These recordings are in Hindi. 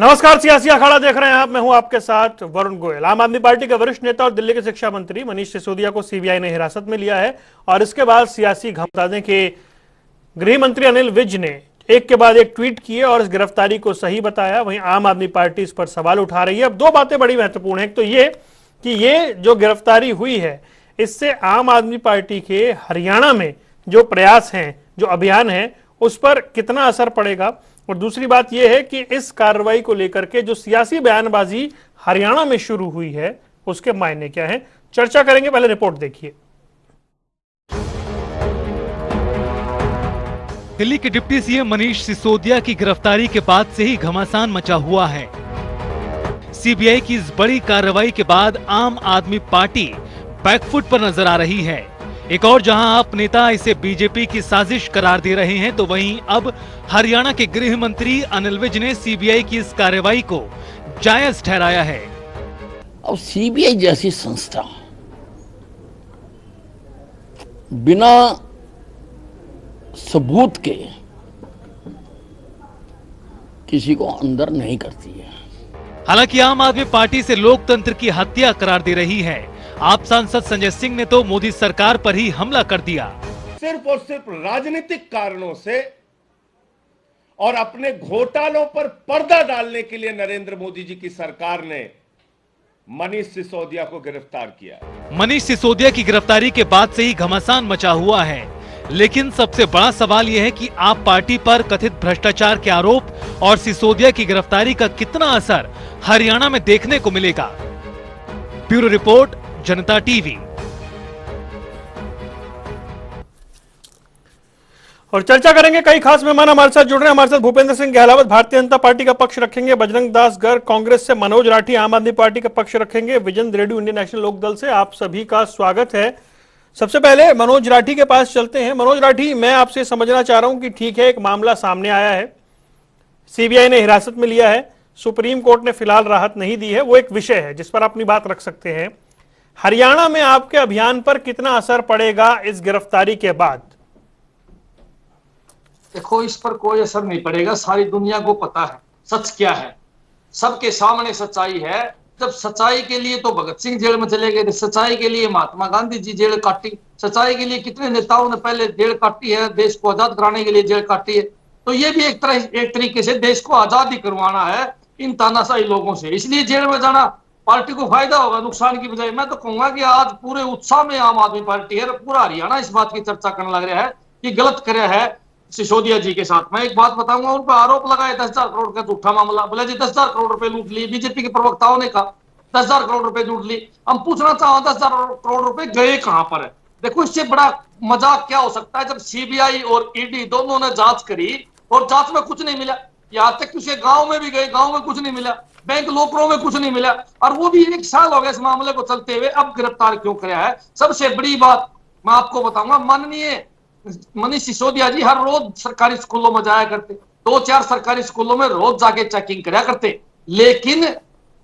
नमस्कार, सियासी अखाड़ा देख रहे हैं आप। मैं हूं आपके साथ वरुण गोयल। आम आदमी पार्टी के वरिष्ठ नेता और दिल्ली के शिक्षा मंत्री मनीष सिसोदिया को सीबीआई ने हिरासत में लिया है और इसके बाद सियासी घमासाने के गृह मंत्री अनिल विज ने एक के बाद एक ट्वीट किए और इस गिरफ्तारी को सही बताया। वहीं आम आदमी पार्टी इस पर सवाल उठा रही है। अब दो बातें बड़ी महत्वपूर्ण है। एक तो ये कि ये जो गिरफ्तारी हुई है इससे आम आदमी पार्टी के हरियाणा में जो प्रयास हैं, जो अभियान है, उस पर कितना असर पड़ेगा, और दूसरी बात यह है कि इस कार्रवाई को लेकर के जो सियासी बयानबाजी हरियाणा में शुरू हुई है उसके मायने क्या हैं। चर्चा करेंगे। पहले रिपोर्ट देखिए। दिल्ली के डिप्टी सीएम मनीष सिसोदिया की गिरफ्तारी के बाद से ही घमासान मचा हुआ है। सीबीआई की इस बड़ी कार्रवाई के बाद आम आदमी पार्टी बैकफुट पर नजर आ रही है। एक और जहां आप नेता इसे बीजेपी की साजिश करार दे रहे हैं, तो वहीं अब हरियाणा के गृह मंत्री अनिल विज ने सीबीआई की इस कार्रवाई को जायज ठहराया है। अब सीबीआई जैसी संस्था बिना सबूत के किसी को अंदर नहीं करती है। हालांकि आम आदमी पार्टी से लोकतंत्र की हत्या करार दे रही है। आप सांसद संजय सिंह ने तो मोदी सरकार पर ही हमला कर दिया। सिर्फ और सिर्फ राजनीतिक कारणों से और अपने घोटालों पर पर्दा डालने के लिए नरेंद्र मोदी जी की सरकार ने मनीष सिसोदिया को गिरफ्तार किया। मनीष सिसोदिया की गिरफ्तारी के बाद से ही घमासान मचा हुआ है। लेकिन सबसे बड़ा सवाल यह है कि आप पार्टी पर कथित भ्रष्टाचार के आरोप और सिसोदिया की गिरफ्तारी का कितना असर हरियाणा में देखने को मिलेगा। ब्यूरो रिपोर्ट, जनता टीवी। और चर्चा करेंगे। कई खास मेहमान हमारे साथ जुड़ रहे हैं। हमारे साथ भूपेंद्र सिंह गहलावत भारतीय जनता पार्टी का पक्ष रखेंगे, बजरंग दास गर्ग कांग्रेस से, मनोज राठी आम आदमी पार्टी का पक्ष रखेंगे, विजेंद्र रेड्डी इंडियन नेशनल लोकदल से। आप सभी का स्वागत है। सबसे पहले मनोज राठी के पास चलते हैं। मनोज राठी, मैं आपसे समझना चाह रहा हूं कि ठीक है, एक मामला सामने आया है, सीबीआई ने हिरासत में लिया है, सुप्रीम कोर्ट ने फिलहाल राहत नहीं दी है, वो एक विषय है जिस पर अपनी बात रख सकते हैं। हरियाणा में आपके अभियान पर कितना असर पड़ेगा इस गिरफ्तारी के बाद? देखो, इस पर कोई असर नहीं पड़ेगा। सारी दुनिया को पता है सच क्या है, सबके सामने सच्चाई है। जब सच्चाई के लिए तो भगत सिंह जेल में चले गए, सच्चाई के लिए महात्मा गांधी जी जेल काटी, सच्चाई के लिए कितने नेताओं ने पहले जेल काटी है, देश को आजाद कराने के लिए जेल काटी है। तो ये भी एक तरीके से देश को आजादी करवाना है इन तानाशाही लोगों से। इसलिए जेल में जाना पार्टी को फायदा होगा, नुकसान की बजाय। मैं तो कहूंगा कि आज पूरे उत्साह में आम आदमी पार्टी है, पूरा हरियाणा इस बात की चर्चा करने लग रहा है कि गलत करे है सिसोदिया जी के साथ। मैं एक बात बताऊंगा, उन पर आरोप लगाए 10,000 करोड़ का झूठा मामला। बोले जी 10,000 करोड़ रुपए लूट लिए, बीजेपी के प्रवक्ताओं ने कहा 10,000 करोड़ रुपए लूट लिए। हम पूछना चाहो 10,000 करोड़ रुपए गए कहां पर है? देखो, इससे बड़ा मजाक क्या हो सकता है जब सीबीआई और ईडी दोनों ने जांच करी और जांच में कुछ नहीं मिला। यहां तक किसी गांव में भी गए, गांव में कुछ नहीं मिला, बैंक लॉकरों में कुछ नहीं मिला, और वो भी 1 साल हो गया इस मामले को चलते हुए। अब गिरफ्तार क्यों किया है? सबसे बड़ी बात मैं आपको बताऊंगा, माननीय मनीष सिसोदिया जी हर रोज सरकारी स्कूलों में जाया करते, 2-4 सरकारी स्कूलों में रोज जाके चेकिंग कराया करते, लेकिन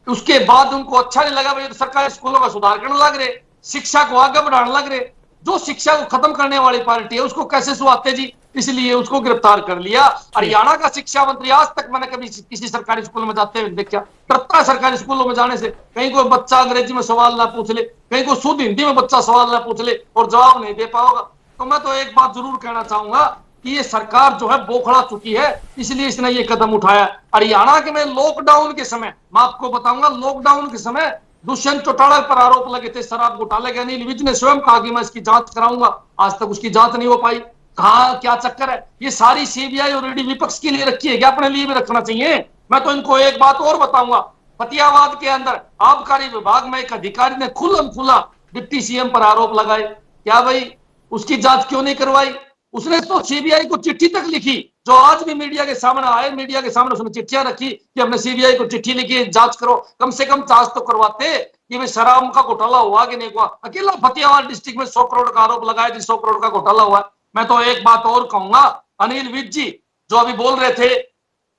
उसके बाद उनको अच्छा नहीं लगा। भाई तो सरकारी स्कूलों का सुधार करने लग रहे, शिक्षा को आगे बढ़ाने लग रहे। जो शिक्षा को खत्म करने वाली पार्टी है उसको कैसे सुहाते जी, इसलिए उसको गिरफ्तार कर लिया। हरियाणा का शिक्षा मंत्री आज तक मैंने कभी किसी सरकारी स्कूल में जाते हुए देखा, डरता है सरकारी स्कूलों में जाने से। कहीं कोई बच्चा अंग्रेजी में सवाल ना पूछ ले, कहीं कोई शुद्ध हिंदी में बच्चा सवाल ना पूछ ले और जवाब नहीं दे पाओगा। तो मैं तो एक बात जरूर कहना चाहूंगा कि ये सरकार जो है बोखला चुकी है, इसलिए इसने ये कदम उठाया। हरियाणा के में लॉकडाउन के समय, मैं आपको बताऊंगा, लॉकडाउन के समय दुष्यंत चौटाला पर आरोप लगे थे शराब घोटाले के। अनिल विज ने स्वयं कहा कि मैं इसकी जांच कराऊंगा, आज तक उसकी जांच नहीं हो पाई। कहा क्या चक्कर है? ये सारी सीबीआई और ईडी विपक्ष के लिए रखी है क्या? अपने लिए भी रखना चाहिए। मैं तो इनको एक बात और बताऊंगा, फतेहाबाद के अंदर आबकारी विभाग में एक अधिकारी ने खुल्लम खुला डिप्टी सीएम पर आरोप लगाए। क्या भाई उसकी जांच क्यों नहीं करवाई? उसने तो सीबीआई को चिट्ठी तक लिखी, जो आज भी मीडिया के सामने आए, मीडिया के सामने उसने चिट्ठियां रखी कि हमने सीबीआई को चिट्ठी लिखी, जांच करो। कम से कम जांच तो करवाते कि भाई शराब का घोटाला हुआ कि नहीं हुआ। अकेला फतेहाबाद डिस्ट्रिक्ट में 100 करोड़ का आरोप लगाया, 100 करोड़ का घोटाला हुआ। मैं तो एक बात और कहूंगा, अनिल विज जी जो अभी बोल रहे थे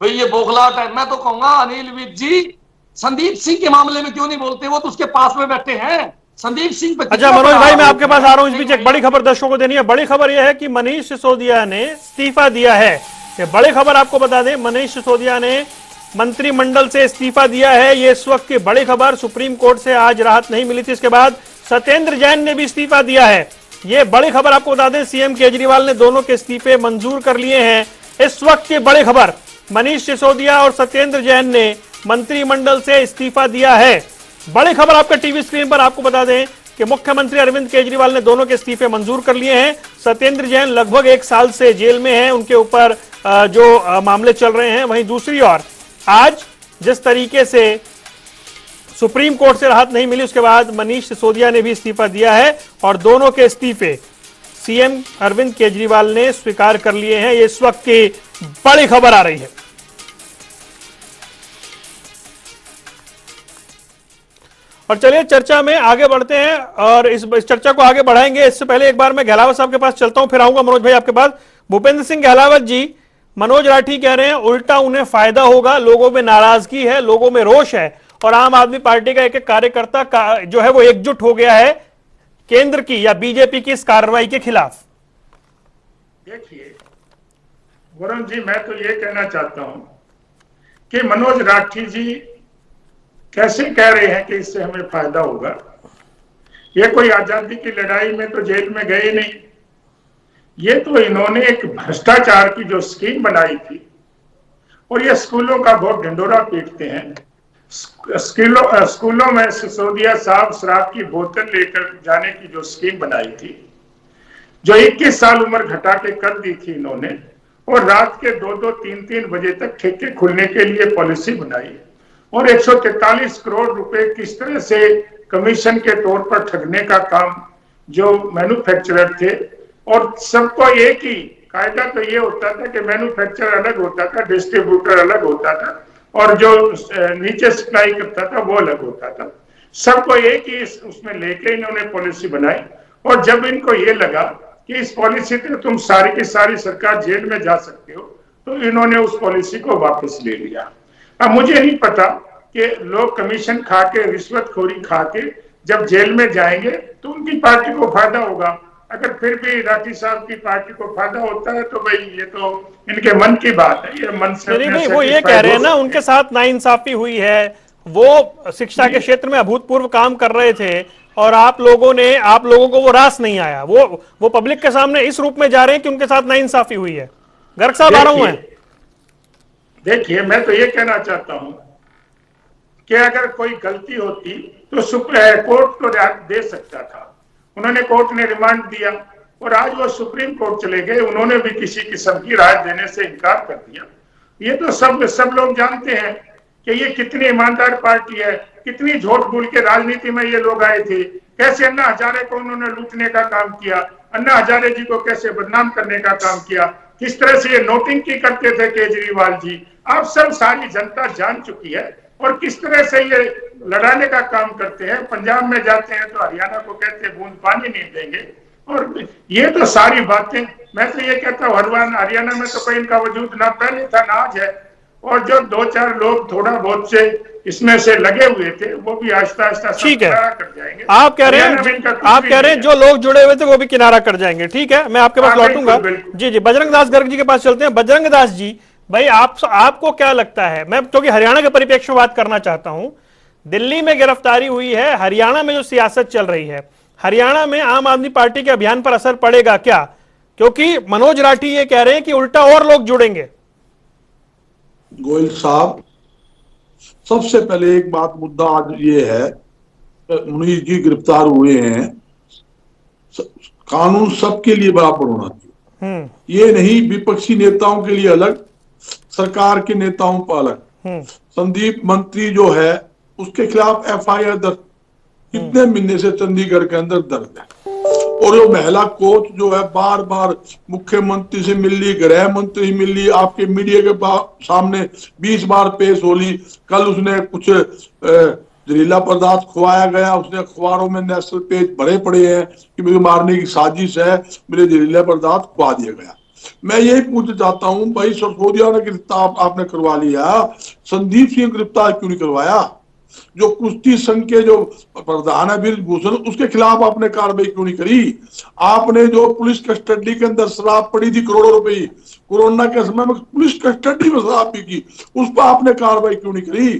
भाई ये बौखलाहट है, मैं तो कहूंगा अनिल विज जी संदीप सिंह के मामले में क्यों नहीं बोलते? वो तो उसके पास में बैठे हैं। संदीप सिंह पे अच्छा मनोज भाई, मैं आपके पास आ रहा हूं। इस बीच एक बड़ी खबर दर्शकों को देनी है। बड़ी खबर यह है कि मनीष सिसोदिया ने इस्तीफा दिया है। ये बड़ी खबर आपको बता दें, मनीष सिसोदिया ने मंत्रिमंडल से इस्तीफा दिया है। ये इस वक्त की बड़ी खबर। सुप्रीम कोर्ट से आज राहत नहीं मिली थी, इसके बाद सत्येंद्र जैन ने भी इस्तीफा दिया है। ये बड़ी खबर आपको बता दें, सीएम केजरीवाल ने दोनों के इस्तीफे मंजूर कर लिए हैं। इस वक्त की बड़ी खबर, मनीष सिसोदिया और सत्येंद्र जैन ने मंत्रिमंडल से इस्तीफा दिया है। बड़ी खबर आपके टीवी स्क्रीन पर आपको बता दें कि मुख्यमंत्री अरविंद केजरीवाल ने दोनों के इस्तीफे मंजूर कर लिए हैं। सत्येंद्र जैन लगभग 1 साल से जेल में हैं, उनके ऊपर जो मामले चल रहे हैं। वहीं दूसरी ओर आज जिस तरीके से सुप्रीम कोर्ट से राहत नहीं मिली, उसके बाद मनीष सिसोदिया ने भी इस्तीफा दिया है और दोनों के इस्तीफे सीएम अरविंद केजरीवाल ने स्वीकार कर लिए हैं। ये इस वक्त की बड़ी खबर आ रही है। और चलिए चर्चा में आगे बढ़ते हैं और इस चर्चा को आगे बढ़ाएंगे। इससे पहले एक बार मैं गहलावत साहब के पास चलता हूं, फिर आऊंगा मनोज भाई आपके पास। भूपेंद्र सिंह गहलावत जी, मनोज राठी कह रहे हैं उल्टा उन्हें फायदा होगा, लोगों में नाराजगी है, लोगों में रोष है और आम आदमी पार्टी का एक एक कार्यकर्ता का जो है वो एकजुट हो गया है केंद्र की या बीजेपी की इस कार्रवाई के खिलाफ। देखिए वरुण जी, मैं तो ये कहना चाहता हूं कि मनोज राठी जी कैसे कह रहे हैं कि इससे हमें फायदा होगा। ये कोई आजादी की लड़ाई में तो जेल में गए नहीं, ये तो इन्होंने एक भ्रष्टाचार की जो स्कीम बनाई थी और ये स्कूलों का बहुत ढिंडोरा पीटते हैं। स्कूलों में सिसोदिया साहब शराब की बोतल लेकर जाने की जो स्कीम बनाई थी, जो 21 साल उम्र घटा के कर दी थी इन्होंने, और रात के 2-2, 3-3 बजे तक ठेके खुलने के लिए पॉलिसी बनाई और 143 करोड़ रुपए किस तरह से कमीशन के तौर पर ठगने का काम जो मैन्युफैक्चरर थे, और सबको एक ही कायदा तो ये होता था कि मैन्युफैक्चरर अलग होता था, डिस्ट्रीब्यूटर अलग होता था और जो नीचे सप्लाई करता था वो अलग होता था। सबको एक ही उसमें लेके इन्होंने पॉलिसी बनाई और जब इनको ये लगा कि इस पॉलिसी से तुम सारी की सारी सरकार जेल में जा सकते हो, तो इन्होंने उस पॉलिसी को वापस ले लिया। अब मुझे नहीं पता कि लोग कमीशन खा के, रिश्वतखोरी खा के जब जेल में जाएंगे तो उनकी पार्टी को फायदा होगा। अगर फिर भी राठी साहब की पार्टी को फायदा होता है तो भाई ये तो इनके मन की बात है, ये मन से नहीं, वो ये कह रहे हैं ना उनके साथ नाइंसाफी हुई है, वो शिक्षा के क्षेत्र में अभूतपूर्व काम कर रहे थे और आप लोगों को वो रास नहीं आया, वो पब्लिक के सामने इस रूप में जा रहे हैं कि उनके साथ नाइंसाफी हुई है। गर्ग साहब आ रहा हूं मैं। देखिए मैं तो ये कहना चाहता हूं कि अगर कोई गलती होती तो सुप्रीम कोर्ट को दे सकता था। उन्होंने, कोर्ट ने रिमांड दिया और आज वो सुप्रीम कोर्ट चले गए, उन्होंने भी किसी किस्म की राय देने से इनकार कर दिया। ये तो सब लोग जानते हैं कि ये कितनी ईमानदार पार्टी है, कितनी झूठ बोल के राजनीति में ये लोग आए थे, कैसे अन्ना हजारे को उन्होंने लूटने का काम किया, अन्ना हजारे जी को कैसे बदनाम करने का काम किया, किस तरह से ये नोटिंग की करते थे केजरीवाल जी, आप सब सारी जनता जान चुकी है। और किस तरह से ये लड़ाने का काम करते हैं, पंजाब में जाते हैं तो हरियाणा को कहते हैं बूंद पानी नहीं देंगे। और ये तो सारी बातें, मैं तो ये कहता हूँ हरियाणा में तो कोई इनका वजूद ना पहले था ना आज है, और जो 2-4 लोग थोड़ा बहुत से इसमें से लगे हुए थे वो भी आहिस्ता आहिस्ता ठीक है, कर जाएंगे। आप कह रहे हैं जो लोग जुड़े हुए थे वो भी किनारा कर जाएंगे। ठीक है, मैं आपके पास लौटूंगा। जी, बजरंग दास गर्ग जी के पास चलते हैं। बजरंग दास जी भाई, आपको क्या लगता है, मैं क्योंकि हरियाणा के परिप्रेक्ष्य में बात करना चाहता हूं, दिल्ली में गिरफ्तारी हुई है, हरियाणा में जो सियासत चल रही है, हरियाणा में आम आदमी पार्टी के अभियान पर असर पड़ेगा क्या? क्योंकि मनोज राठी ये कह रहे हैं कि उल्टा और लोग जुड़ेंगे। गोयल साहब, सबसे पहले एक बात मुद्दा आज ये है, मुनीष जी गिरफ्तार हुए हैं, कानून सबके लिए बराबर होना चाहिए। ये नहीं विपक्षी नेताओं के लिए अलग, सरकार के नेताओं पर अलग। संदीप मंत्री जो है उसके खिलाफ एफआईआर दर्ज कितने महीने से चंडीगढ़ के अंदर दर्ज है, और वो महिला कोच जो है बार बार मुख्यमंत्री से मिल ली, गृह मंत्री से मिल ली, आपके मीडिया के सामने 20 बार पेश हो ली। कल उसने कुछ जहरीला पदार्थ खुआया गया, उसने अखबारों में नेशनल पेज भरे पड़े हैं कि मुझे मारने की साजिश है, मेरे जहरीला पदार्थ खुआ दिया गया। मैं यही पूछना चाहता हूं भाई, सिसोदिया ने गिरफ्तार आपने करवा लिया, संदीप सिंह गिरफ्तार क्यों नहीं करवाया? जो कुश्ती संघ के जो प्रधान है वीरभूषण, उसके खिलाफ आपने कार्रवाई क्यों नहीं करी? आपने जो पुलिस कस्टडी के अंदर शराब पड़ी थी करोड़ों रुपए, कोरोना के समय में पुलिस कस्टडी में शराब पी की, उस पर आपने कार्रवाई क्यों नहीं करी?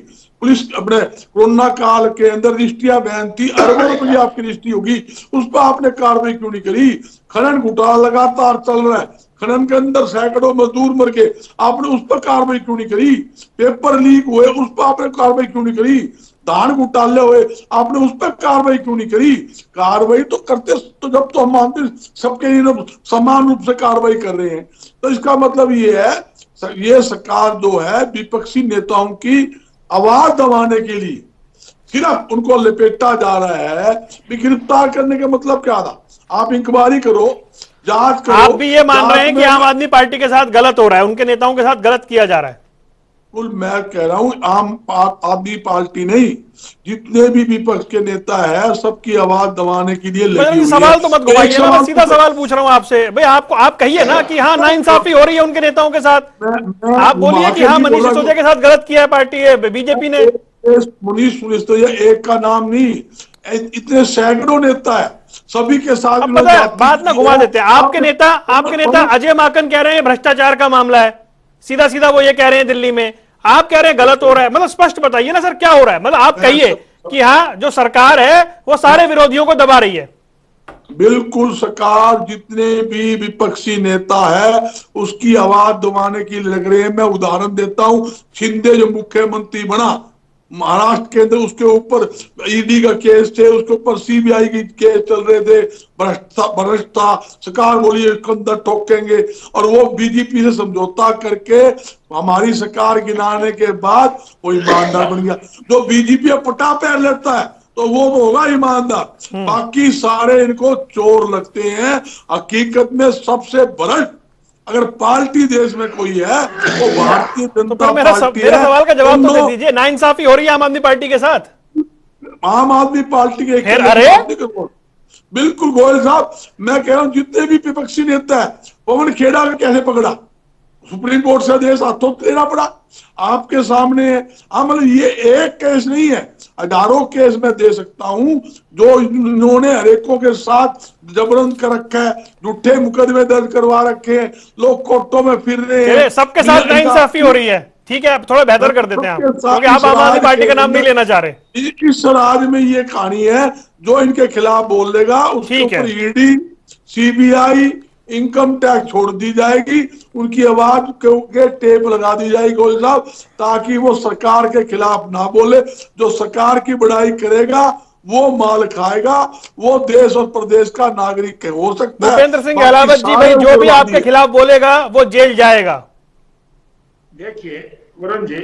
पुलिस अपने कोरोना काल के अंदर रजिस्ट्रियां बैन थी, अरबों रुपये आपकी रजिस्ट्री होगी, उस पर आपने कार्रवाई क्यों नहीं करी? खनन घोटाला लगातार चल रहा है, खनन के अंदर सैकड़ों मजदूर मर गए, आपने उस पर कार्रवाई क्यों नहीं करी? पेपर लीक हुए, उस पर आपने कार्रवाई क्यों नहीं करी? धान घोटाले हुए, आपने उस पर कार्रवाई क्यों नहीं करी? कार्रवाई तो करते, तो जब तो हम मानते सबके लिए समान रूप से कार्रवाई कर रहे हैं, तो इसका मतलब ये है, ये सरकार जो है विपक्षी नेताओं की आवाज दबाने के लिए सिर्फ उनको लपेटा जा रहा है। गिरफ्तार करने का मतलब क्या था? आप इंक्वायरी करो, जांच करो। आप भी ये मान रहे हैं कि आम आदमी पार्टी के साथ गलत हो रहा है, उनके नेताओं के साथ गलत किया जा रहा है? मैं कह रहा हूं आम आदमी पार्टी नहीं, जितने भी विपक्ष के नेता है सबकी आवाज दबाने के लिए लगी हुई है। सवाल तो मत घुमाइए ना, मैं सीधा सवाल पूछ रहा हूं आपसे। भाई आपको, आप कहिए ना कि हाँ नाइंसाफी हो रही है उनके नेताओं के साथ। आप बोलिए कि हाँ मनीष सिसोदिया के साथ गलत किया है पार्टी है, बीजेपी ने। मनीष सिसोदिया एक का नाम नहीं, इतने सैकड़ों नेता है, सभी के साथ पता है, बात ना घुमा देते हैं। आपके नेता अजय माकन कह रहे हैं भ्रष्टाचार का मामला है, सीधा सीधा वो ये कह रहे हैं दिल्ली में, आप कह रहे हैं गलत हो रहा है। मतलब स्पष्ट बताइए ना सर, क्या हो रहा है? मतलब आप कहिए कि हाँ जो सरकार है वो सारे विरोधियों को दबा रही है। बिल्कुल, सरकार जितने भी विपक्षी नेता है उसकी आवाज दबाने की लग रहे हैं। मैं उदाहरण देता हूं, शिंदे जो मुख्यमंत्री बना महाराष्ट्र के अंदर, उसके ऊपर ईडी का केस थे, उसके ऊपर सीबीआई की केस चल रहे थे, भ्रष्ट था, सरकार बोली इसके अंदर ठोकेंगे, और वो बीजेपी से समझौता करके हमारी सरकार गिराने के बाद वो ईमानदार बन गया। जो बीजेपी पटा पैर लेता है तो वो होगा ईमानदार, बाकी सारे इनको चोर लगते हैं। हकीकत में सबसे भ्रष्ट अगर पार्टी देश में कोई है वो भारतीय जनता तो मेरा सवाल का जवाब तो दे दीजिए। नाइंसाफी हो रही है आम आदमी पार्टी के साथ? आम आदमी पार्टी के बिल्कुल गोयल साहब, मैं कह रहा हूं जितने भी विपक्षी नेता है, पवन खेड़ा का कैसे पकड़ा, सुप्रीम कोर्ट से आदेश हाथों लेना पड़ा, आपके सामने है। मतलब ये एक केस नहीं है, हजारों केस मैं दे सकता हूं जो इन्होंने हरेकों के साथ जबरन कर रखा है, झूठे मुकदमे दर्ज करवा रखे हैं, लोग कोर्टों में फिर रहे हैं। सबके साथ नाइंसाफी हो रही है, ठीक है, आप थोड़ा बेहतर कर देते हैं आप, क्योंकि आप आम आदमी पार्टी का नाम नहीं लेना चाह रहे। इस राज्य में ये कहानी है, जो इनके खिलाफ बोल देगा उसके ऊपर ईडी, सीबीआई, इनकम टैक्स छोड़ दी जाएगी, उनकी आवाज के टेप लगा दी जाएगी गोयल साहब, ताकि वो सरकार के खिलाफ ना बोले। जो सरकार की बड़ाई करेगा वो माल खाएगा, वो देश और प्रदेश का नागरिक हो सकता है। भूपेंद्र सिंह गहलावत जी, भाई जो भी आपके खिलाफ बोलेगा वो जेल जाएगा। देखिए वरुण जी,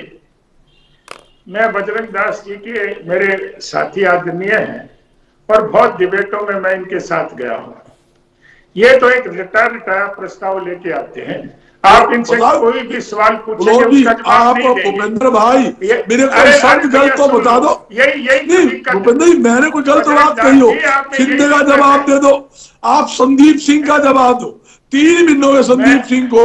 मैं बजरंग दास जी के मेरे साथी आदरणीय हैं और बहुत डिबेटों में मैं इनके साथ गया हूं। ये तो एक रिटायर प्रस्ताव लेके आते हैं, आप इनसे कोई भी सवाल पूछेंगे उसका जवाब नहीं देंगे। भूपेंद्र भाई, मेरे को शब्द गलत तो बता दो। यही भूपेंद्र जी, मैंने कोई गलत बात कही हो, शिंदे का जवाब दे दो, आप संदीप सिंह का जवाब दो। 3 महीनों में संदीप सिंह को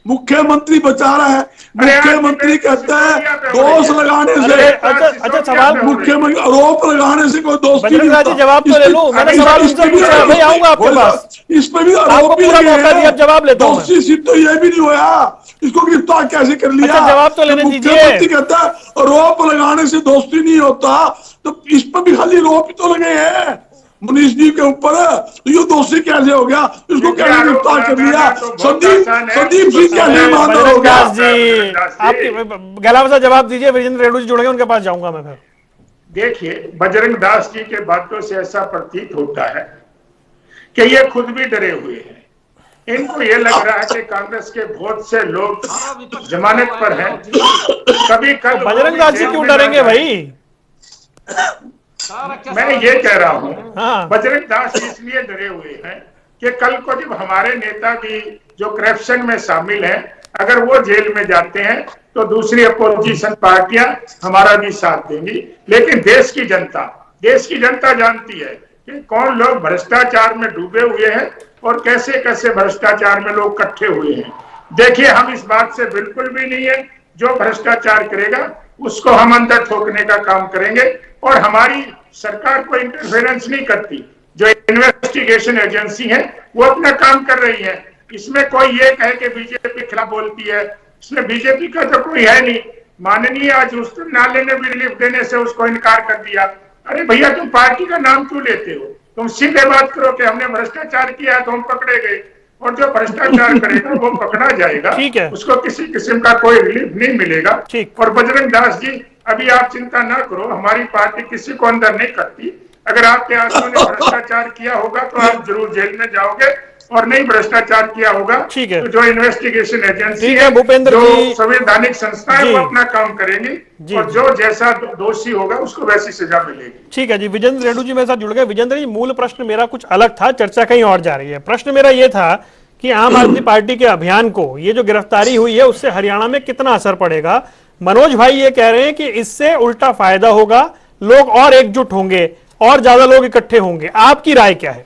मुख्यमंत्री बचा रहा है, मुख्यमंत्री कहता है दोष लगाने से, अच्छा सवाल, मुख्यमंत्री आरोप लगाने से कोई दोस्ती नहीं होता। जवाब तो ले लो, मैंने सवाल उनसे पूछा, भाई आऊंगा आपके पास, इसमें भी आरोप भी दिया, जवाब लेता हूं। दोषी सिद्ध तो ये भी नहीं हुआ, इसको गिरफ्तार कैसे कर लिया? जवाब तो लेने दीजिए। मुख्यमंत्री कहता है आरोप लगाने से दोस्ती नहीं होता, तो इस पर भी खाली आरोप तो लगे हैं मनीष जी के ऊपर, तो ये दोषी कैसे हो गया? इसको कैसे गिरफ्तार कर लिया? संदीप सिंह कैसे ईमानदार हो गया? जी आपके गहलावत साहब जवाब दीजिए, वीरेंद्र रेड्डी जी जुड़ेंगे, उनके पास जाऊंगा मैं फिर। देखिए, बजरंग दास जी के बातों से ऐसा प्रतीत होता है कि ये खुद भी डरे हुए हैं। इनको ये लग रहा है कि कांग्रेस के वोट से लोग जमानत पर हैं, कभी कल बजरंग दास जी क्यों डरेंगे भाई? मैं ये कह रहा हूँ, बजरंग दास इसलिए डरे हुए हैं कि कल को जब हमारे नेता भी जो करप्शन में शामिल हैं, अगर वो जेल में जाते हैं तो दूसरी अपोजिशन पार्टियां हमारा भी साथ देंगी। लेकिन देश की जनता जानती है कि कौन लोग भ्रष्टाचार में डूबे हुए हैं और कैसे कैसे भ्रष्टाचार में लोग इकट्ठे हुए हैं। देखिए, हम इस बात से बिल्कुल भी नहीं है, जो भ्रष्टाचार करेगा उसको हम अंदर ठोकने का काम करेंगे। और हमारी सरकार को इंटरफेरेंस नहीं करती, जो इन्वेस्टिगेशन एजेंसी है वो अपना काम कर रही है। इसमें कोई ये कहे कि बीजेपी के खिलाफ बोलती है, इसमें बीजेपी का तो कोई है नहीं। माननीय आज रुस्तम नाले ने भी रिलीफ देने से उसको इनकार कर दिया। अरे भैया, तुम पार्टी का नाम क्यों लेते हो? तुम सीधे बात करो कि हमने भ्रष्टाचार किया तो हम पकड़े गए, और जो भ्रष्टाचार करेगा वो पकड़ा जाएगा, ठीक है। उसको किसी किस्म का कोई रिलीफ नहीं मिलेगा। ठीक। और बजरंग दास जी, अभी आप चिंता ना करो, हमारी पार्टी किसी को अंदर नहीं करती। अगर आपके आदमियों ने भ्रष्टाचार किया होगा तो आप जरूर जेल में जाओगे, और नहीं भ्रष्टाचार किया होगा ठीक है। तो जो इन्वेस्टिगेशन एजेंसी ठीक है भूपेंद्र जो जी, संवैधानिक संस्था है वो अपना काम करेंगी, जी, और जो जैसा दोषी होगा उसको वैसी सजा मिलेगी। ठीक है जी। विजेंद्र रेड्डी जी मेरे साथ जुड़ गए। विजेंद्र जी, मूल प्रश्न मेरा कुछ अलग था, चर्चा कहीं और जा रही है। प्रश्न मेरा ये था कि आम आदमी पार्टी के अभियान को ये जो गिरफ्तारी हुई है उससे हरियाणा में कितना असर पड़ेगा? मनोज भाई ये कह रहे हैं कि इससे उल्टा फायदा होगा, लोग और एकजुट होंगे और ज्यादा लोग इकट्ठे होंगे। आपकी राय क्या है?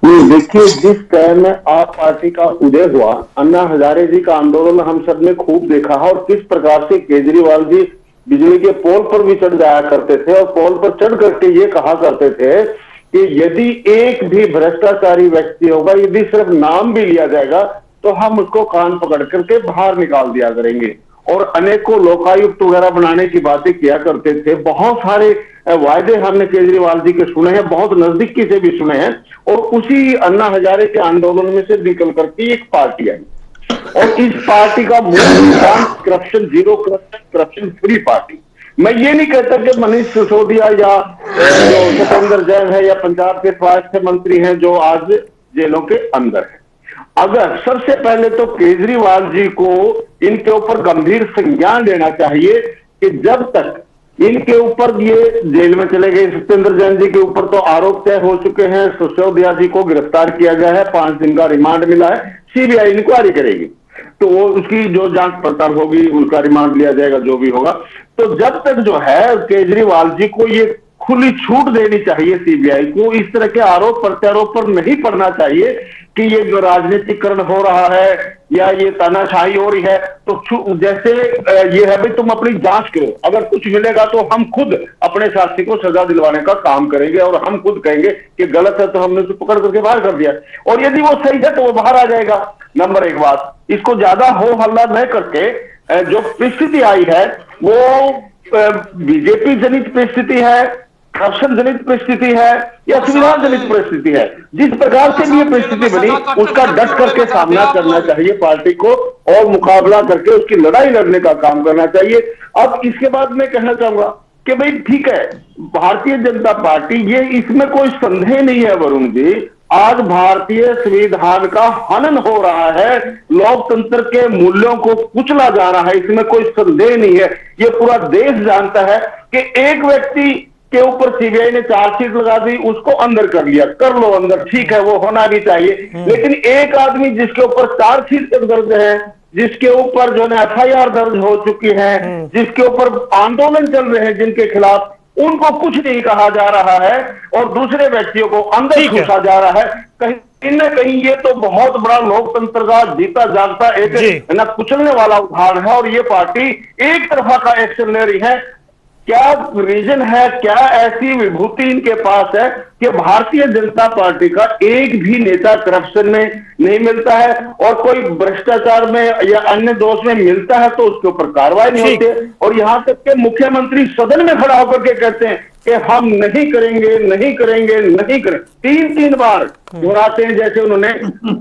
देखिए, जिस टाइम में आप पार्टी का उदय हुआ, अन्ना हजारे जी का आंदोलन हम सब ने खूब देखा है, और किस प्रकार से केजरीवाल जी बिजली के पोल पर भी चढ़ जाया करते थे, और पोल पर चढ़ करके ये कहा करते थे कि यदि एक भी भ्रष्टाचारी व्यक्ति होगा, यदि सिर्फ नाम भी लिया जाएगा तो हम उसको कान पकड़ करके बाहर निकाल दिया करेंगे। और अनेकों लोकायुक्त वगैरह बनाने की बातें किया करते थे। बहुत सारे वायदे हमने केजरीवाल जी के सुने हैं, बहुत नजदीकी से भी सुने हैं, और उसी अन्ना हजारे के आंदोलन में से निकल करके एक पार्टी आई, और इस पार्टी का मूल सिद्धांत corruption zero, corruption free party. मैं ये नहीं कहता कि मनीष सिसोदिया या जो सतेंद्र जैन है या पंजाब के स्वास्थ्य मंत्री हैं जो आज जेलों के अंदर है। अगर सबसे पहले तो केजरीवाल जी को इनके ऊपर गंभीर संज्ञान लेना चाहिए कि जब तक इनके ऊपर ये जेल में चले गए, सत्येंद्र जैन जी के ऊपर तो आरोप तय हो चुके हैं, सिसोदिया जी को गिरफ्तार किया गया है, 5 दिन का रिमांड मिला है, सीबीआई इंक्वायरी करेगी तो वो उसकी जो जांच पड़ताल होगी उनका रिमांड लिया जाएगा, जो भी होगा। तो जब तक जो है केजरीवाल जी को ये खुली छूट देनी चाहिए, सीबीआई को इस तरह के आरोप प्रत्यारोप पर नहीं पड़ना चाहिए कि ये जो राजनीतिकरण हो रहा है या ये तानाशाही हो रही है। तो जैसे ये है भाई, तुम अपनी जांच करो, अगर कुछ मिलेगा तो हम खुद अपने साथी को सजा दिलवाने का काम करेंगे, और हम खुद कहेंगे कि गलत है तो हमने उसे पकड़ करके बाहर कर दिया, और यदि वो सही है तो वो बाहर आ जाएगा। नंबर एक बात, इसको ज्यादा हो हल्ला न करके जो परिस्थिति आई है वो बीजेपी जनित परिस्थिति है, करप्शन जनित परिस्थिति है या संविधान जनित परिस्थिति है। जिस प्रकार से भी ये परिस्थिति बनी उसका डट करके सामना करना चाहिए पार्टी को, और मुकाबला करके उसकी लड़ाई लड़ने का काम करना चाहिए। अब इसके बाद मैं कहना चाहूंगा कि भाई ठीक है, भारतीय जनता पार्टी, ये इसमें कोई संदेह नहीं है वरुण जी, आज भारतीय संविधान का हनन हो रहा है, लोकतंत्र के मूल्यों को कुचला जा रहा है, इसमें कोई संदेह नहीं है। ये पूरा देश जानता है कि एक व्यक्ति के ऊपर सीबीआई ने चार्जशीट लगा दी, उसको अंदर कर लिया, कर लो अंदर, ठीक है, वो होना भी चाहिए। लेकिन एक आदमी जिसके ऊपर चार्जशीट दर्ज है, जिसके ऊपर जो है एफआईआर दर्ज हो चुकी है, जिसके ऊपर आंदोलन चल रहे हैं जिनके खिलाफ, उनको कुछ नहीं कहा जा रहा है और दूसरे व्यक्तियों को अंदर घुसा जा रहा है। कहीं न कहीं ये तो बहुत बड़ा लोकतंत्र का जीता जागता एक न कुचलने वाला उदाहरण है, और ये पार्टी एक तरफा का एक्शन ले रही है। क्या रीजन है, क्या ऐसी विभूति इनके पास है कि भारतीय जनता पार्टी का एक भी नेता करप्शन में नहीं मिलता है, और कोई भ्रष्टाचार में या अन्य दोष में मिलता है तो उसके ऊपर कार्रवाई नहीं होती है। और यहां तक के मुख्यमंत्री सदन में खड़ा होकर के कहते हैं कि हम नहीं करेंगे, नहीं करेंगे, नहीं करेंगे, 3 बार दोहराते हैं, जैसे उन्होंने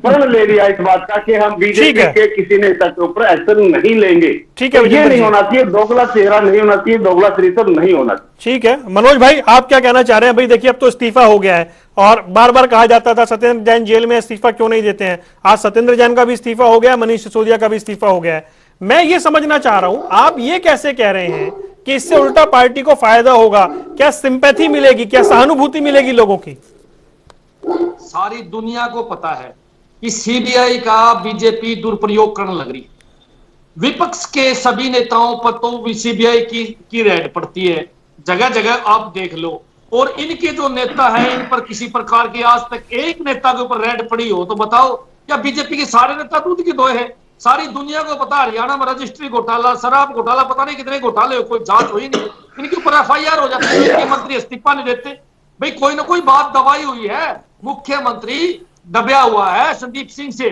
प्रण ले लिया इस बात का कि हम बीजेपी के किसी नेता के ऊपर एक्शन नहीं लेंगे। ठीक है, ये नहीं होना चाहिए, दोगला चेहरा नहीं होना चाहिए, दोगला चरित्र नहीं होना चाहिए। ठीक है मनोज भाई, आप क्या कहना चाह रहे हैं? भाई देखिए, अब तो इस्तीफा हो गया है, और बार बार कहा जाता था सत्येंद्र जैन जेल में, इस्तीफा क्यों नहीं देते हैं? आज सत्येंद्र जैन का भी इस्तीफा हो गया, मनीष सिसोदिया का भी इस्तीफा हो गया है। मैं ये समझना चाह रहा हूं, आप ये कैसे कह रहे हैं कि इससे उल्टा पार्टी को फायदा होगा? क्या सिंपैथी मिलेगी, क्या सहानुभूति मिलेगी लोगों की? सारी दुनिया को पता है कि सीबीआई का बीजेपी दुरुपयोग करने लग रही है। विपक्ष के सभी नेताओं पर तो सीबीआई की रेड पड़ती है, जगह जगह आप देख लो, और इनके जो नेता हैं इन पर किसी प्रकार की आज तक एक नेता के ऊपर रेड पड़ी हो तो बताओ, क्या बीजेपी के सारे नेता दूध के धोए हैं? सारी दुनिया को पता, हरियाणा में रजिस्ट्री घोटाला, शराब घोटाला, पता नहीं कितने घोटाले हो, कोई जांच हुई नहीं, इनके ऊपर एफआईआर हो जाती है, इनके मंत्री इस्तीफा नहीं देते। भाई कोई ना कोई बात दबाई हुई है, मुख्यमंत्री दबया हुआ है संदीप सिंह से,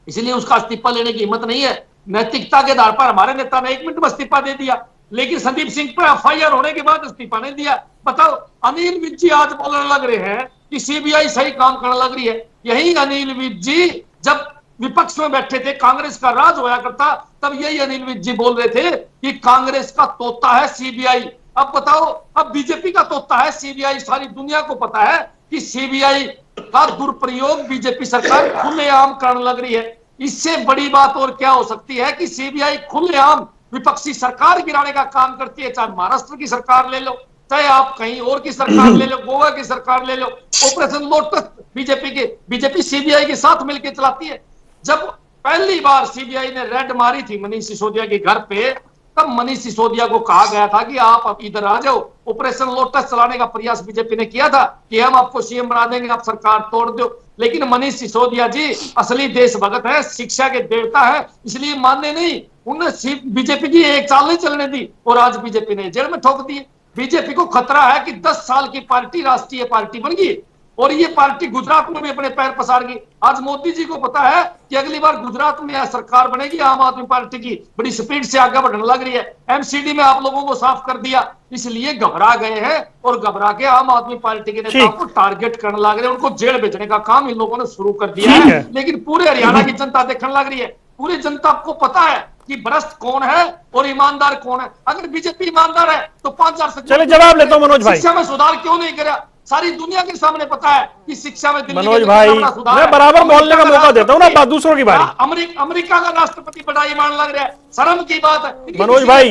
इसलिए उसका इस्तीफा लेने की हिम्मत नहीं है। नैतिकता के आधार पर हमारे नेता ने 1 मिनट में इस्तीफा दे दिया, लेकिन संदीप सिंह पर एफआईआर होने के बाद इस्तीफा नहीं दिया। बताओ, अनिल विज जी आज बोलने लग रहे हैं कि सीबीआई सही काम करने लग रही है। यही अनिल विज जी जब विपक्ष में बैठे थे, कांग्रेस का राज होया करता, तब यही अनिल विज जी बोल रहे थे कि कांग्रेस का तोता है सीबीआई। अब बताओ, अब बीजेपी का तोता है सीबीआई। सारी दुनिया को पता है कि सीबीआई का दुरुपयोग बीजेपी सरकार खुलेआम करने लग रही है। इससे बड़ी बात और क्या हो सकती है कि सीबीआई खुलेआम विपक्षी सरकार गिराने का काम करती है। चाहे महाराष्ट्र की सरकार ले लो, चाहे आप कहीं और की सरकार ले लो, गोवा की सरकार ले लो, ऑपरेशन लोटस बीजेपी सीबीआई के साथ मिलकर चलाती है। जब पहली बार सीबीआई ने रेड मारी थी मनीष सिसोदिया के घर पे, तब मनीष सिसोदिया को कहा गया था कि आप अब इधर आ जाओ। ऑपरेशन लोटस चलाने का प्रयास बीजेपी ने किया था कि हम आपको सीएम बना देंगे, आप सरकार तोड़ दो। लेकिन मनीष सिसोदिया जी असली देशभक्त है, शिक्षा के देवता है, इसलिए मानने नहीं। उन्होंने बीजेपी की 1 साल नहीं चलने दी और आज बीजेपी ने जेल में ठोक दी। बीजेपी को खतरा है कि 10 साल की पार्टी राष्ट्रीय पार्टी बन गई और ये पार्टी गुजरात में भी अपने पैर पसार गई। आज मोदी जी को पता है कि अगली बार गुजरात में सरकार बनेगी आम आदमी पार्टी की, बड़ी स्पीड से आगे बढ़ने लग रही है। एमसीडी में आप लोगों को साफ कर दिया, इसलिए घबरा गए हैं और घबरा के आम आदमी पार्टी के नेताओं को टारगेट करने लग रहे हैं। उनको जेल भेजने का काम इन लोगों ने शुरू कर दिया है। लेकिन पूरे हरियाणा की जनता देखने लग रही है, पूरी जनता को पता है कि भ्रष्ट कौन है और ईमानदार कौन है। अगर बीजेपी ईमानदार है तो 5000 से चलिए जवाब लेता हूं मनोज भाई। शिक्षा में सुधार क्यों नहीं करा? सारी दुनिया के सामने पता है कि शिक्षा में मनोज भाई मैं बराबर बोलने का मौका देता हूं ना, बात दूसरों की बारी। अमेरिका का राष्ट्रपति बड़ा ईमान लग रहा है, शर्म की बात है। मनोज भाई,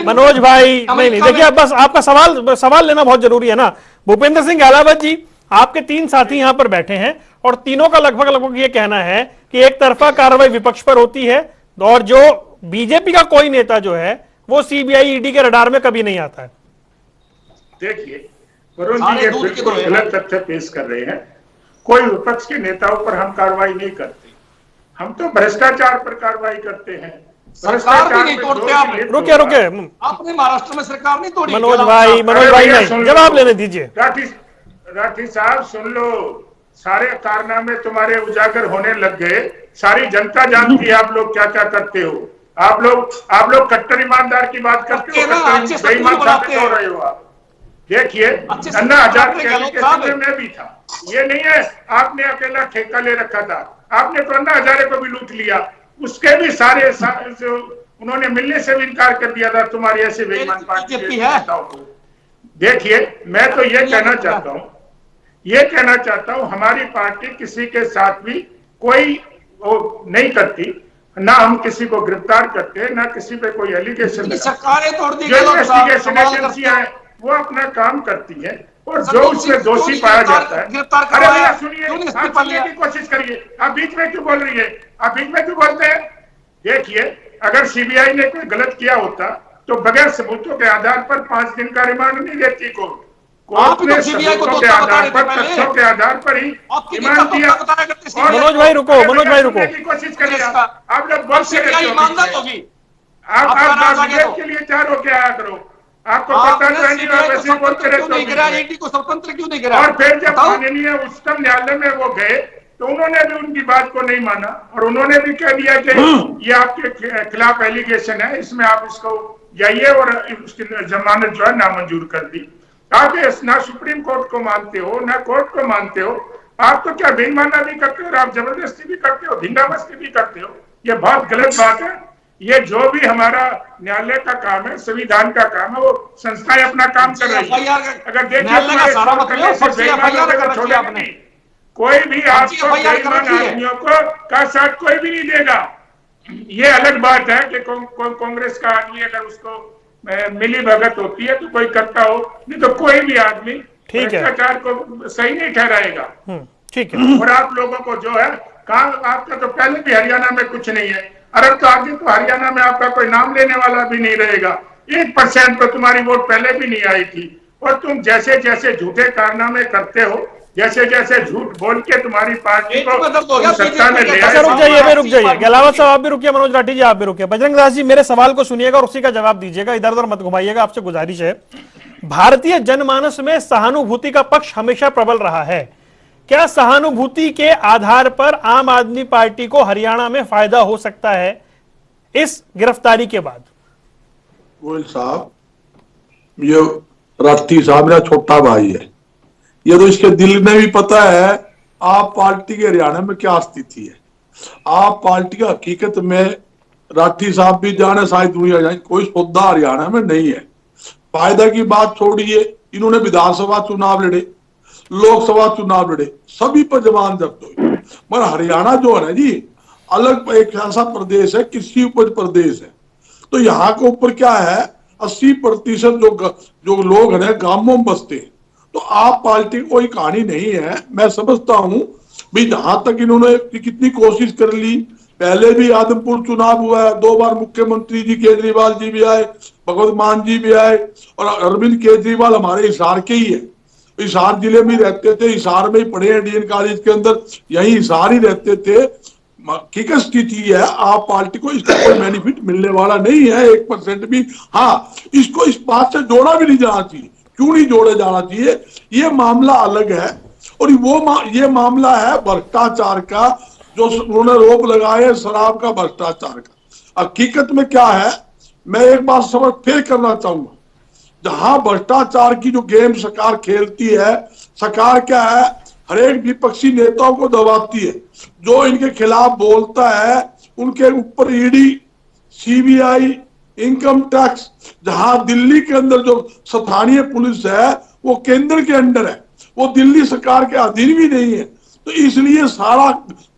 मनोज भाई नहीं देखिए, बस आपका सवाल लेना बहुत जरूरी है ना। भूपेंद्र सिंह गहलावत जी, आपके 3 साथी यहां पर बैठे हैं और तीनों का लगभग ये कहना है कि एक तरफा कार्रवाई विपक्ष पर होती है और जो बीजेपी का कोई नेता जो है वो सीबीआई ईडी के रडार में कभी नहीं आता है। देखिए वरुण जी, ये बिल्कुल गलत तथ्य पेश कर रहे हैं। कोई विपक्ष के नेताओं पर हम कार्रवाई नहीं करते, हम तो भ्रष्टाचार पर कार्रवाई करते हैं। सरकार भी नहीं तोड़ते आप। रुके आपने महाराष्ट्र में सरकार नहीं तोड़ी। मनोज भाई नहीं, जवाब लेने दीजिए। राठी साहब सुन लो, सारे कारनामे तुम्हारे उजागर होने लग गए, सारी जनता जानती है आप लोग क्या क्या करते हो। आप लोग कट्टर ईमानदार की बात करते हो, बेईमान साबित हो रहे हो आप। देखिए अन्ना हजारे के में भी था, ये नहीं है आपने अकेला ठेका ले रखा था, आपने तो अन्ना हजारे को भी लूट लिया, उसके भी सारे उन्होंने मिलने से भी इनकार कर दिया था तुम्हारी ऐसे बेईमान पार्टी के नेताओं को। देखिए मैं तो ये कहना चाहता हूं हमारी पार्टी किसी के साथ भी कोई वो नहीं करती, ना हम किसी को गिरफ्तार करते, ना किसी पे कोई एलिगेशन। सरकारें तोड़ दी, जो इन्वेस्टिगेशन एजेंसियां हैं वो अपना काम करती है और जो उसमें दोषी पाया जाता है। अरे भैया सुनिए, आप सुनने की कोशिश करिए, आप बीच में क्यों बोल रही है, आप बीच में क्यों बोलते हैं? देखिए अगर सीबीआई ने कोई गलत किया होता तो बगैर सबूतों के आधार पर 5 दिन का रिमांड नहीं देती कोर्ट। कोर्ट ने सबूतों के आधार पर, तथ्यों के आधार पर ही रिमांड दिया। मनोज भाई रुको की कोशिश करिए, आप लोग बोलते रहते हो, आप के लिए तैयार होके आया करो। आपको पता नहीं वैसे बोलते रहते को स्वतंत्र क्यों नहीं करा? और फिर जब माननीय उच्चतम न्यायालय में वो गए तो उन्होंने भी उनकी बात को नहीं माना और उन्होंने भी कह दिया कि ये आपके खिलाफ एलिगेशन है, इसमें आप इसको जाइए और उसकी जमानत जो है नामंजूर कर दी। आप ना सुप्रीम कोर्ट को मानते हो ना कोर्ट को मानते हो, आप तो क्या बेईमाना भी करते हो, आप जबरदस्ती भी करते हो, धिंगामस्ती भी करते हो। ये बहुत गलत बात है। ये जो भी हमारा न्यायालय का काम है, संविधान का काम है, वो संस्थाएं अपना काम कर रही है। अगर देखिए कोई भी आपको बेईमान आदमियों को का साथ कोई भी नहीं देगा। ये अलग बात है कि कांग्रेस का आदमी अगर उसको मिली भगत होती है तो कोई करता हो, नहीं तो कोई भी आदमी भ्रष्टाचार को सही नहीं ठहराएगा। ठीक है। और आप लोगों को जो है काम, आपका तो पहले भी हरियाणा में कुछ नहीं है, अरे तो आगे तो हरियाणा में आपका कोई नाम लेने वाला भी नहीं रहेगा। 1% तो तुम्हारी वोट पहले भी नहीं आई थी और तुम जैसे जैसे झूठे कारनामे करते हो जैसे जैसे झूठ बोल के तुम्हारी पार्टी को मतलब हो गया, सत्ता में ले बीजेपी आए। अच्छा रुक जाइए, रुक जाइए, गहलावत साहब आप भी रुकिए, मनोज राठी जी आप भी रुकिए। बजरंग दास जी मेरे सवाल को सुनिएगा और उसी का जवाब दीजिएगा, इधर उधर मत घुमाइएगा, आपसे गुजारिश है। भारतीय जनमानस में सहानुभूति का पक्ष हमेशा प्रबल रहा है। क्या सहानुभूति के आधार पर आम आदमी पार्टी को हरियाणा में फायदा हो सकता है इस गिरफ्तारी के बाद? गोयल साहब, ये राठी साहब मेरा छोटा भाई है, ये तो इसके दिल में भी पता है आप पार्टी के हरियाणा में क्या स्थिति है। आप पार्टी का हकीकत में राठी साहब भी जाने, शायद दुनिया जाए, कोई सौदा हरियाणा में नहीं है। फायदा की बात छोड़िए, इन्होंने विधानसभा चुनाव लड़े, लोकसभा चुनाव लड़े, सभी पर जबान जब्त हुई। मगर हरियाणा जो है ना जी, अलग एक ऐसा प्रदेश है, कृषि उपज प्रदेश है। तो यहाँ के ऊपर क्या है, 80% जो लोग हैं गांवों में बसते हैं। तो आप पार्टी की कोई कहानी नहीं है। मैं समझता हूं भाई, जहां तक इन्होंने कितनी कोशिश कर ली, पहले भी आदमपुर चुनाव हुआ है, 2 बार मुख्यमंत्री जी केजरीवाल जी भी आए, भगवत मान जी भी आए, और अरविंद केजरीवाल हमारे हिसार के ही है, हिसार जिले में रहते थे, हिसार में ही पढ़े हैं डीएन कॉलेज के अंदर, यही हिसार ही रहते थे। ठीक है, स्थिति है, आप पार्टी को इसका कोई बेनिफिट मिलने वाला नहीं है 1% भी। हाँ, इसको इस बात से जोड़ा भी नहीं जाना चाहिए। क्यों नहीं जोड़ा जाना चाहिए, ये मामला अलग है। और ये मामला है भ्रष्टाचार का, जो उन्होंने रोप लगाए शराब का, भ्रष्टाचार का। हकीकत में क्या है, मैं एक बात समझ फिर करना चाहूंगा, जहां भ्रष्टाचार की जो गेम सरकार खेलती है, सरकार क्या है, हर एक विपक्षी नेताओं को दबाती है। जो इनके खिलाफ बोलता है उनके ऊपर ईडी, सीबीआई, इनकम टैक्स, जहां दिल्ली के अंदर जो स्थानीय पुलिस है वो केंद्र के अंडर है, वो दिल्ली सरकार के अधीन भी नहीं है। तो इसलिए सारा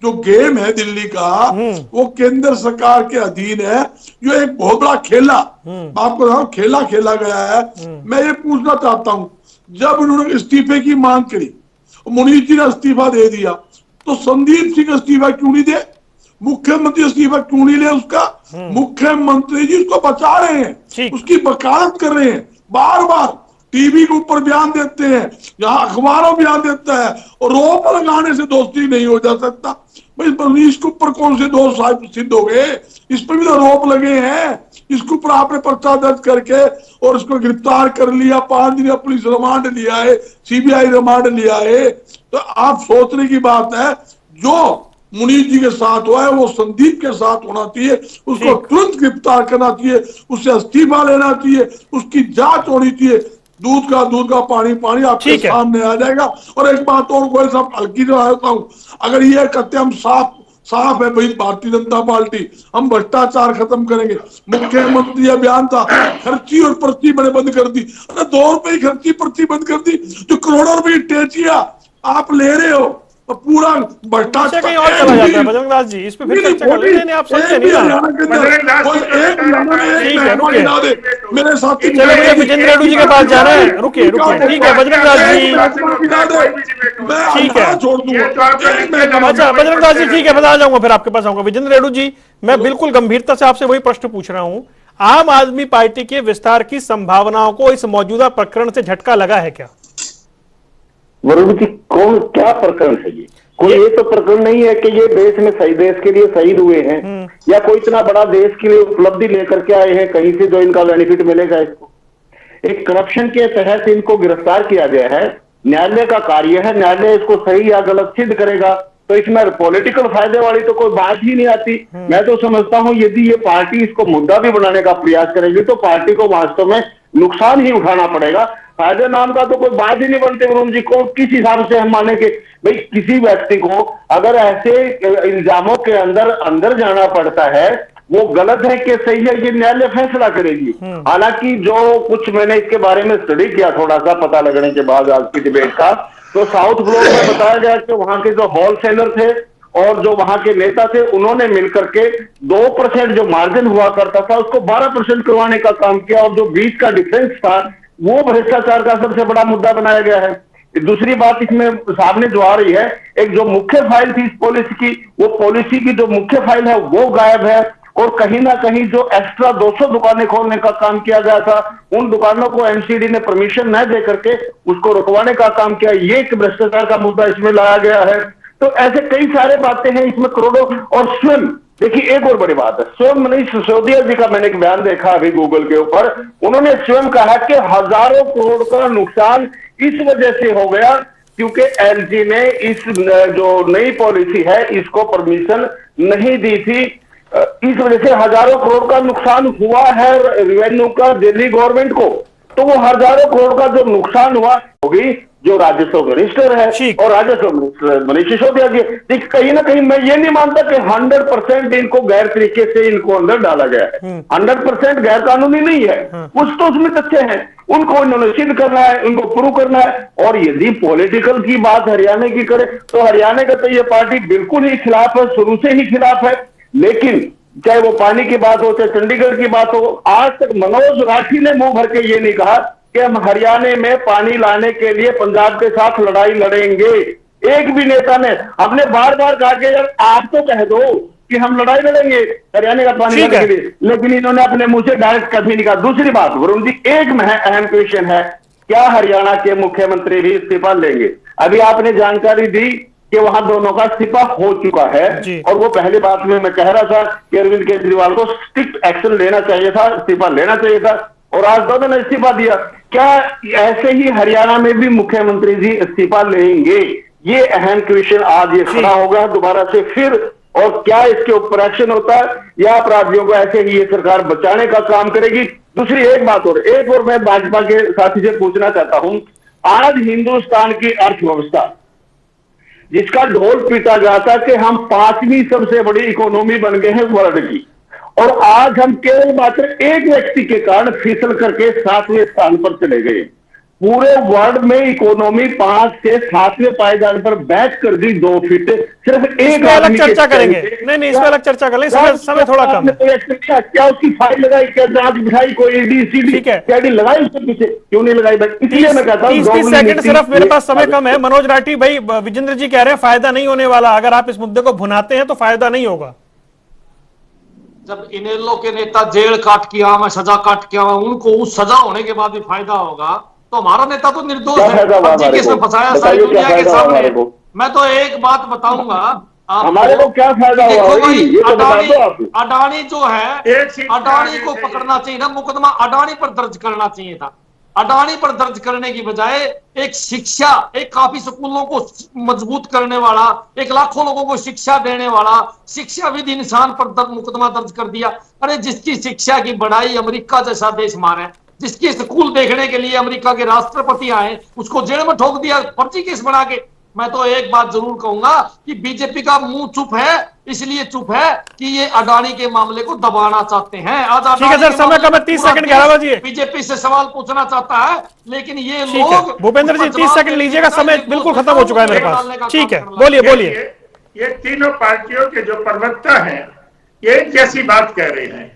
जो गेम है दिल्ली का, वो केंद्र सरकार के अधीन है। जो एक बहुत बड़ा खेला, आपको खेला खेला गया है। मैं ये पूछना चाहता हूं, जब उन्होंने इस्तीफे की मांग करी, मुनीष जी ने इस्तीफा दे दिया, तो संदीप सिंह इस्तीफा क्यों नहीं दे? मुख्यमंत्री इस्तीफा क्यों नहीं ले उसका? मुख्यमंत्री जी उसको बचा रहे हैं, उसकी वकालत कर रहे हैं, बार बार टीवी के ऊपर बयान देते हैं, यहाँ अखबारों में बयान देता है, और रोप लगाने से दोस्ती नहीं हो जा सकता। भाई मनीष के ऊपर कौन से दोष साबित सिद्ध हो गए? इस पर भी तो रोप लगे हैं। इसके ऊपर आपने पर्चा दर्ज करके और इसको गिरफ्तार कर लिया, 5 दिन पुलिस रिमांड लिया है, सीबीआई रिमांड लिया है। तो आप सोचने की बात है, जो मुनीष जी के साथ हुआ है वो संदीप के साथ होना चाहिए, उसको तुरंत गिरफ्तार करना चाहिए, उससे इस्तीफा लेना चाहिए, उसकी जांच होनी चाहिए। दूध का पानी पानी आपके सामने आ जाएगा। और एक बात और गोयल साहब हल्की से आता हूं, अगर ये कहते हम साफ है भाई भारतीय जनता पार्टी, हम भ्रष्टाचार खत्म करेंगे, मुख्यमंत्री का बयान था, खर्ची और पर्ची मैंने बंद कर दी। अरे 2 रुपए की खर्ची पर्ची बंद कर दी, जो करोड़ों रुपए टेचिया आप ले रहे हो, पूरा भ्रष्टाचार कहीं और चला जाता है। बजरंग दास जी इस पे फिर चर्चा कर लेते हैं, आप समझे नहीं ना। मेरे साथी चलो मुझे विजेंद्र रेड्डी जी के पास जाना है, रुकिए, ठीक है बजरंग दास जी, ठीक है, अच्छा बजरंग दास जी ठीक है, बता जाऊंगा, फिर आपके पास आऊंगा। विजेंद्र रेड्डी जी, मैं बिल्कुल गंभीरता से आपसे वही प्रश्न पूछ रहा हूं, आम आदमी पार्टी के विस्तार की संभावनाओं को इस मौजूदा प्रकरण से झटका लगा है क्या? वरुण जी, क्या प्रकरण है ये? कोई ये तो प्रकरण नहीं है कि ये देश में सही, देश के लिए शहीद हुए हैं, या कोई इतना बड़ा देश के लिए उपलब्धि लेकर के आए हैं कहीं से जो इनका बेनिफिट मिलेगा इसको। एक करप्शन के तहत इनको गिरफ्तार किया गया है, न्यायालय का कार्य है, न्यायालय इसको सही या गलत सिद्ध करेगा। तो इसमें पॉलिटिकल फायदे वाली तो कोई बात ही नहीं आती। मैं तो समझता हूं यदि ये पार्टी इसको मुद्दा भी बनाने का प्रयास करेगी तो पार्टी को वास्तव में नुकसान ही उठाना पड़ेगा। फायदे नाम का तो कोई बात ही नहीं बनते। वरुण जी को किस हिसाब से हम माने कि भाई किसी व्यक्ति को अगर ऐसे इल्जामों के अंदर जाना पड़ता है, वो गलत है कि सही है, ये न्यायालय फैसला करेगी। हालांकि जो कुछ मैंने इसके बारे में स्टडी किया थोड़ा सा पता लगने के बाद आज की डिबेट का, तो साउथ ब्लॉक में बताया गया कि वहां के जो होलसेलर थे और जो वहां के नेता थे, उन्होंने मिलकर के 2% जो मार्जिन हुआ करता था उसको 12% करवाने का काम किया, और जो बीच का डिफरेंस था वो भ्रष्टाचार का सबसे बड़ा मुद्दा बनाया गया है। दूसरी बात इसमें सामने जो आ रही है, एक जो मुख्य फाइल थी इस पॉलिसी की, वो पॉलिसी की जो मुख्य फाइल है वो गायब है, और कहीं ना कहीं जो एक्स्ट्रा 200 दुकानें खोलने का काम किया गया था, उन दुकानों को एमसीडी ने परमिशन न दे करके उसको रुकवाने का काम किया, ये एक भ्रष्टाचार का मुद्दा इसमें लाया गया है। तो ऐसे कई सारे बातें हैं इसमें करोड़ों। और स्वयं देखिए एक और बड़ी बात है, स्वयं मनीष सिसोदिया जी का मैंने एक बयान देखा अभी गूगल के ऊपर, उन्होंने स्वयं कहा कि हजारों करोड़ का नुकसान इस वजह से हो गया क्योंकि एलजी ने इस जो नई पॉलिसी है इसको परमिशन नहीं दी थी, इस वजह से हजारों करोड़ का नुकसान हुआ है रेवेन्यू का दिल्ली गवर्नमेंट को। तो वो हजारों करोड़ का जो नुकसान हुआ होगी जो राजस्व मिनिस्टर है और राजस्व मिनिस्टर मनीष सिसोदिया जी, कहीं ना कहीं मैं ये नहीं मानता कि 100% इनको गैर तरीके से इनको अंदर डाला गया है, 100% गैर कानूनी नहीं है, कुछ तो उसमें तथ्य है, उनको इन्होंने सिद्ध करना है, उनको प्रूव करना है। और यदि पॉलिटिकल की बात हरियाणा की करे तो हरियाणा का तो ये पार्टी बिल्कुल ही खिलाफ है, शुरू से ही खिलाफ है। लेकिन चाहे वो पानी की बात हो चाहे चंडीगढ़ की बात हो, आज तक मनोज राठी ने मुंह भर के ये नहीं कहा कि हम हरियाणा में पानी लाने के लिए पंजाब के साथ लड़ाई लड़ेंगे। एक भी नेता ने, हमने बार बार कहा कि यार आप तो कह दो कि हम लड़ाई लड़ेंगे हरियाणा का पानी लाने के लिए, लेकिन इन्होंने अपने मुंह से डायरेक्ट कभी नहीं कहा। दूसरी बात वरुण जी, एक अहम क्वेश्चन है, क्या हरियाणा के मुख्यमंत्री भी इस्तीफा लेंगे? अभी आपने जानकारी दी कि वहां दोनों का इस्तीफा हो चुका है, और वो पहली बात में मैं कह रहा था कि अरविंद केजरीवाल को स्ट्रिक्ट एक्शन लेना चाहिए था, इस्तीफा लेना चाहिए था, और आज दोनों ने इस्तीफा दिया। क्या ऐसे ही हरियाणा में भी मुख्यमंत्री जी इस्तीफा लेंगे? ये अहम क्वेश्चन आज ये खड़ा होगा दोबारा से फिर, और क्या इसके ऊपर एक्शन होता है या अपराधियों को ऐसे ही ये सरकार बचाने का काम करेगी? दूसरी एक बात और मैं भाजपा के साथी से पूछना चाहता हूं, आज हिंदुस्तान की अर्थव्यवस्था जिसका ढोल पीटा जाता कि हम 5वीं सबसे बड़ी इकोनॉमी बन गए हैं वर्ल्ड की, और आज हम केवल मात्र एक व्यक्ति के कारण फिसल करके 7वें स्थान पर चले गए। पूरे वर्ल्ड में इकोनॉमी 5 से 7वें पायदान पर बैठ कर दी 2 फीट, सिर्फ एक अलग चर्चा करेंगे। नहीं, इसमें अलग चर्चा करेंगे, समय थोड़ा कम है। क्या उसकी फाइल लगाई, क्या जांच बिठाई, कोई ईडी क्या लगाई उसके पीछे, क्यों नहीं लगाई? इसलिए मैं कहता हूँ 30 सेकंड सिर्फ, मेरे पास समय कम है। मनोज राठी भाई, विजेंद्र जी कह रहे हैं फायदा नहीं होने वाला, अगर आप इस मुद्दे को भुनाते हैं तो फायदा नहीं होगा। जब इनेलो के नेता जेल काट के आवे, सजा काट के आवे, उनको उस सजा होने के बाद भी फायदा होगा, तो हमारा नेता तो निर्दोष है, फर्जी केस में फंसाया सारी दुनिया के सामने। मैं तो एक बात बताऊंगा, हमारे को क्या फायदा हुआ? अडानी जो है, अडानी को पकड़ना चाहिए ना, मुकदमा अडानी पर दर्ज करना चाहिए था। अडानी पर दर्ज करने की बजाय एक शिक्षा, एक काफी स्कूलों को मजबूत करने वाला, एक लाखों लोगों को शिक्षा देने वाला शिक्षाविद इंसान पर मुकदमा दर्ज कर दिया। अरे जिसकी शिक्षा की बढ़ाई अमेरिका जैसा देश माने, जिसके स्कूल देखने के लिए अमेरिका के राष्ट्रपति आए, उसको जेल में ठोक दिया फर्जी केस बना के। मैं तो एक बात जरूर कहूंगा कि बीजेपी का मुंह चुप है, इसलिए चुप है कि ये अडानी के मामले को दबाना चाहते हैं। आज ठीक है सर, समय कम है, 30 सेकंड 11 बजे बीजेपी से सवाल पूछना चाहता है, लेकिन ये लोग, भूपेंद्र जी 30 सेकंड लीजिएगा, समय बिल्कुल खत्म हो चुका है मेरे पास। ठीक है, बोलिए। ये तीनों पार्टियों के जो प्रवक्ता हैं ये जैसी बात कह रहे हैं,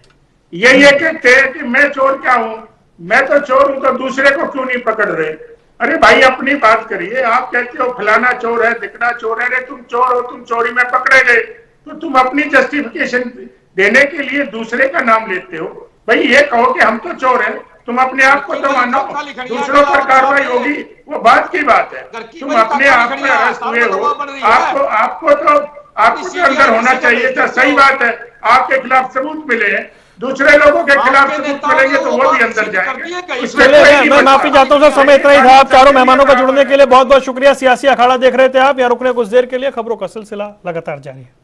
ये कहते हैं कि मैं चोर क्या हूं, मैं तो चोर हूं, तो दूसरे को क्यों नहीं पकड़ रहे? अरे भाई अपनी बात करिए। आप कहते हो फलाना चोर है, दिखना चोर है, अरे तुम चोर हो, तुम चोरी में पकड़े गए, तो तुम अपनी जस्टिफिकेशन देने के लिए दूसरे का नाम लेते हो। भाई ये कहो कि हम तो चोर हैं, तुम अपने आप को तो मानो, दूसरों पर कार्रवाई होगी वो बात की बात है। तुम अपने आप में अरेस्ट हुए हो, आपको तो अंदर होना चाहिए था। सही बात है, आपके खिलाफ सबूत मिले हैं, दूसरे लोगों के खिलाफ सबूत मिलेंगे तो वो भी अंदर जाएंगे। मैं माफी चाहता हूं सर, समय इतना ही था। आप चारों मेहमानों का जुड़ने के लिए बहुत बहुत शुक्रिया। सियासी अखाड़ा देख रहे थे आप, यहाँ रुकने कुछ देर के लिए। खबरों का सिलसिला लगातार जारी है।